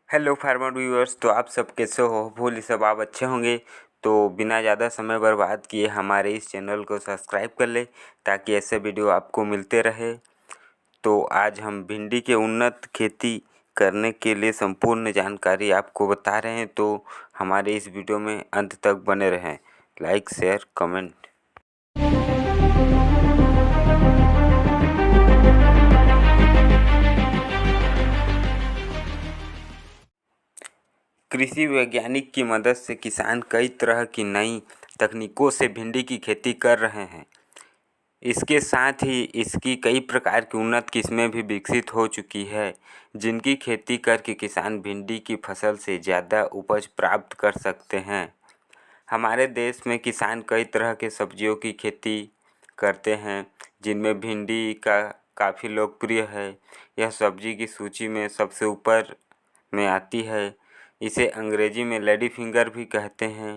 Hello farmer viewers, तो आप सब कैसे हो? होपफुली सब आप अच्छे होंगे। तो बिना ज़्यादा समय बर्बाद किए हमारे इस चैनल को सब्सक्राइब कर ले ताकि ऐसे वीडियो आपको मिलते रहे। तो आज हम भिंडी के उन्नत खेती करने के लिए संपूर्ण जानकारी आपको बता रहे हैं, तो हमारे इस वीडियो में अंत तक बने रहें। Like, share, comment. कृषि वैज्ञानिक की मदद से किसान कई तरह की नई तकनीकों से भिंडी की खेती कर रहे हैं। इसके साथ ही इसकी कई प्रकार की उन्नत किस्में भी विकसित हो चुकी है, जिनकी खेती करके किसान भिंडी की फसल से ज़्यादा उपज प्राप्त कर सकते हैं। हमारे देश में किसान कई तरह के सब्जियों की खेती करते हैं, जिनमें भिंडी का काफ़ी लोकप्रिय है। यह सब्जी की सूची में सबसे ऊपर में आती है। इसे अंग्रेजी में लेडी फिंगर भी कहते हैं।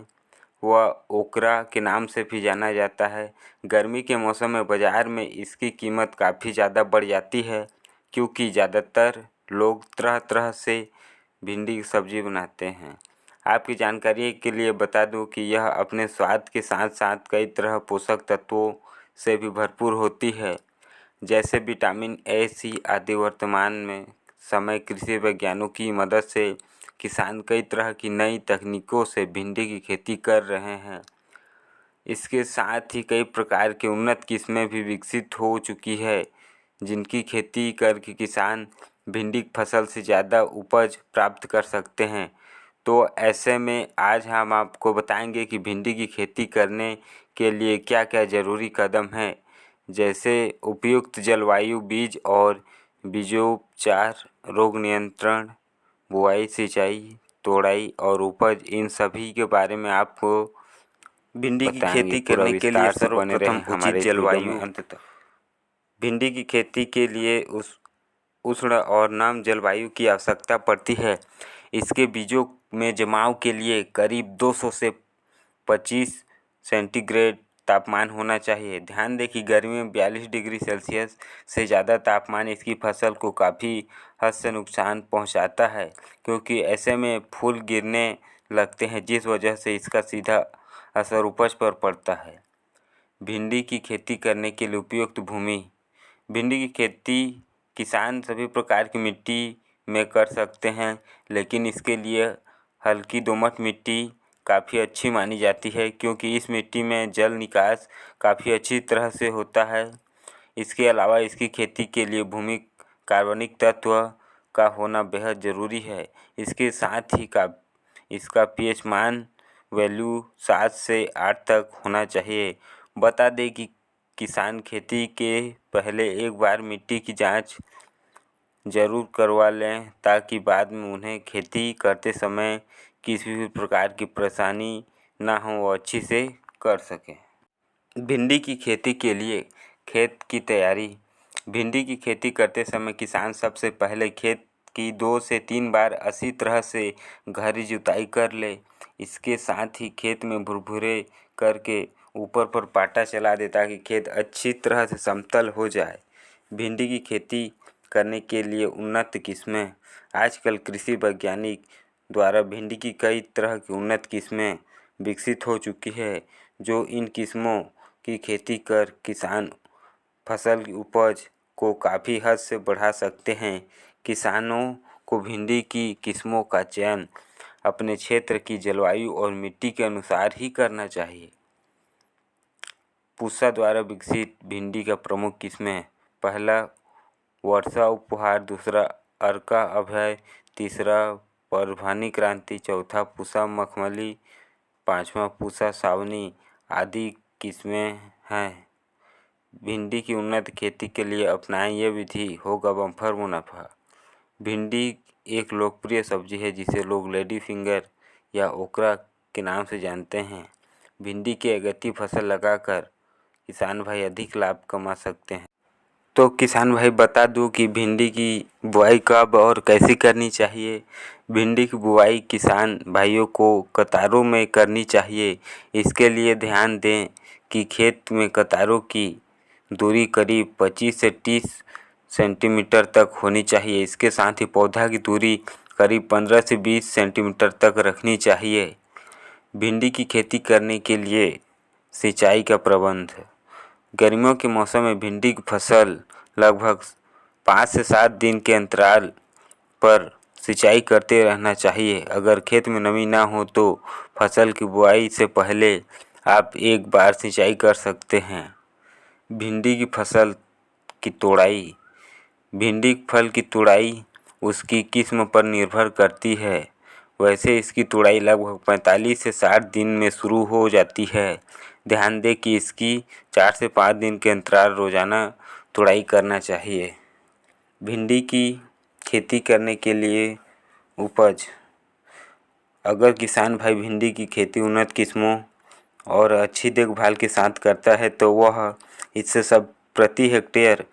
वह ओकरा के नाम से भी जाना जाता है। गर्मी के मौसम में बाज़ार में इसकी कीमत काफ़ी ज़्यादा बढ़ जाती है, क्योंकि ज़्यादातर लोग तरह तरह से भिंडी की सब्ज़ी बनाते हैं। आपकी जानकारी के लिए बता दूं कि यह अपने स्वाद के साथ साथ कई तरह पोषक तत्वों से भी भरपूर होती है, जैसे विटामिन ए, सी आदि। वर्तमान में समय कृषि वैज्ञानिकों की मदद से किसान कई तरह की नई तकनीकों से भिंडी की खेती कर रहे हैं। इसके साथ ही कई प्रकार की उन्नत किस्में भी विकसित हो चुकी है, जिनकी खेती करके किसान भिंडी की फसल से ज़्यादा उपज प्राप्त कर सकते हैं। तो ऐसे में आज हम आपको बताएंगे कि भिंडी की खेती करने के लिए क्या क्या ज़रूरी कदम हैं, जैसे उपयुक्त जलवायु, बीज और बीजोपचार, रोग नियंत्रण, बुआई, सिंचाई, तोड़ाई और उपज। इन सभी के बारे में आपको भिंडी की खेती करने के लिए सर्वप्रथम उचित जलवायु। भिंडी की खेती के लिए उष्ण और नम जलवायु की आवश्यकता पड़ती है। इसके बीजों में जमाव के लिए करीब 200 से 25 सेंटीग्रेड तापमान होना चाहिए। ध्यान दें कि गर्मी में 42 डिग्री सेल्सियस से ज़्यादा तापमान इसकी फसल को काफ़ी हद से नुकसान पहुंचाता है, क्योंकि ऐसे में फूल गिरने लगते हैं, जिस वजह से इसका सीधा असर उपज पर पड़ता है। भिंडी की खेती करने के लिए उपयुक्त भूमि। भिंडी की खेती किसान सभी प्रकार की मिट्टी में कर सकते हैं, लेकिन इसके लिए हल्की दोमट मिट्टी काफ़ी अच्छी मानी जाती है, क्योंकि इस मिट्टी में जल निकास काफ़ी अच्छी तरह से होता है। इसके अलावा इसकी खेती के लिए भूमि कार्बनिक तत्व का होना बेहद ज़रूरी है। इसके साथ ही इसका पीएच मान वैल्यू 7 से 8 तक होना चाहिए। बता दें कि किसान खेती के पहले एक बार मिट्टी की जांच ज़रूर करवा लें, ताकि बाद में उन्हें खेती करते समय किसी भी प्रकार की परेशानी ना हो, वो अच्छी से कर सकें। भिंडी की खेती के लिए खेत की तैयारी। भिंडी की खेती करते समय किसान सबसे पहले खेत की 2 से 3 बार अच्छी तरह से गहरी जुताई कर ले। इसके साथ ही खेत में भुरभुरे करके ऊपर पर पाटा चला दे, ताकि खेत अच्छी तरह से समतल हो जाए। भिंडी की खेती करने के लिए उन्नत किस्में। आजकल कृषि वैज्ञानिक द्वारा भिंडी की कई तरह की उन्नत किस्में विकसित हो चुकी है, जो इन किस्मों की खेती कर किसान फसल की उपज को काफ़ी हद से बढ़ा सकते हैं। किसानों को भिंडी की किस्मों का चयन अपने क्षेत्र की जलवायु और मिट्टी के अनुसार ही करना चाहिए। पूसा द्वारा विकसित भिंडी का प्रमुख किस्में। पहला वर्षा उपहार, दूसरा अर्का अभय, तीसरा परभनी क्रांति, चौथा पूसा मखमली, पांचवा पूसा सावनी आदि किस्में हैं। भिंडी की उन्नत खेती के लिए अपनाएं ये विधि, होगा बम्पर मुनाफा। भिंडी एक लोकप्रिय सब्जी है, जिसे लोग लेडी फिंगर या ओकरा के नाम से जानते हैं। भिंडी की अगेती फसल लगाकर किसान भाई अधिक लाभ कमा सकते हैं। तो किसान भाई बता दूं कि भिंडी की बुआई कब और कैसे करनी चाहिए। भिंडी की बुआई किसान भाइयों को कतारों में करनी चाहिए। इसके लिए ध्यान दें कि खेत में कतारों की दूरी करीब 25 से 30 सेंटीमीटर तक होनी चाहिए। इसके साथ ही पौधा की दूरी करीब 15 से 20 सेंटीमीटर तक रखनी चाहिए। भिंडी की खेती करने के लिए सिंचाई का प्रबंध। गर्मियों के मौसम में भिंडी की फसल लगभग 5 से 7 दिन के अंतराल पर सिंचाई करते रहना चाहिए। अगर खेत में नमी ना हो तो फसल की बुआई से पहले आप एक बार सिंचाई कर सकते हैं। भिंडी की फसल की तोड़ाई। भिंडी फल की तोड़ाई उसकी किस्म पर निर्भर करती है। वैसे इसकी तोड़ाई लगभग 45 से 60 दिन में शुरू हो जाती है। ध्यान दें कि इसकी 4 से 5 दिन के अंतराल रोजाना तोड़ाई करना चाहिए। भिंडी की खेती करने के लिए उपज। अगर किसान भाई भिंडी की खेती उन्नत किस्मों और अच्छी देखभाल के साथ करता है तो वह इससे सब प्रति हेक्टेयर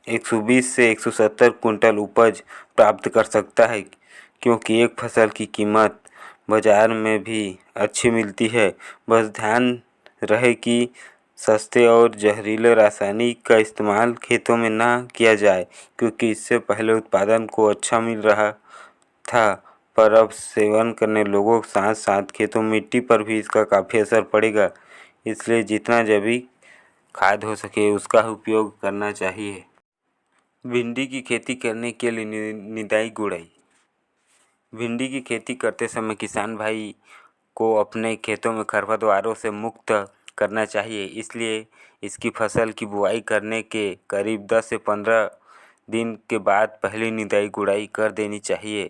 120 से 170 कुंटल उपज प्राप्त कर सकता है, क्योंकि एक फसल की कीमत बाजार में भी अच्छी मिलती है। बस ध्यान रहे कि सस्ते और जहरीले रासायनिक का इस्तेमाल खेतों में ना किया जाए, क्योंकि इससे पहले उत्पादन को अच्छा मिल रहा था, पर अब सेवन करने लोगों के साथ साथ खेतों मिट्टी पर भी इसका काफ़ी असर पड़ेगा। इसलिए जितना जैविक खाद हो सके उसका उपयोग करना चाहिए। भिंडी की खेती करने के लिए निदाई गुड़ाई। भिंडी की खेती करते समय किसान भाई को अपने खेतों में खरपतवारों से मुक्त करना चाहिए। इसलिए इसकी फसल की बुआई करने के करीब 10 से 15 दिन के बाद पहली निदाई गुड़ाई कर देनी चाहिए।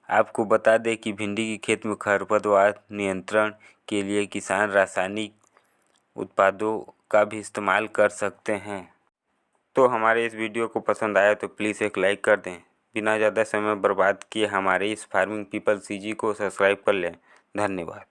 आपको बता दें कि भिंडी की खेत में खरपतवार नियंत्रण के लिए किसान रासायनिक उत्पादों का भी इस्तेमाल कर सकते हैं। तो हमारे इस वीडियो को पसंद आया तो प्लीज़ एक लाइक कर दें। बिना ज़्यादा समय बर्बाद किए हमारे इस फार्मिंग पीपल सीजी को सब्सक्राइब कर लें। धन्यवाद।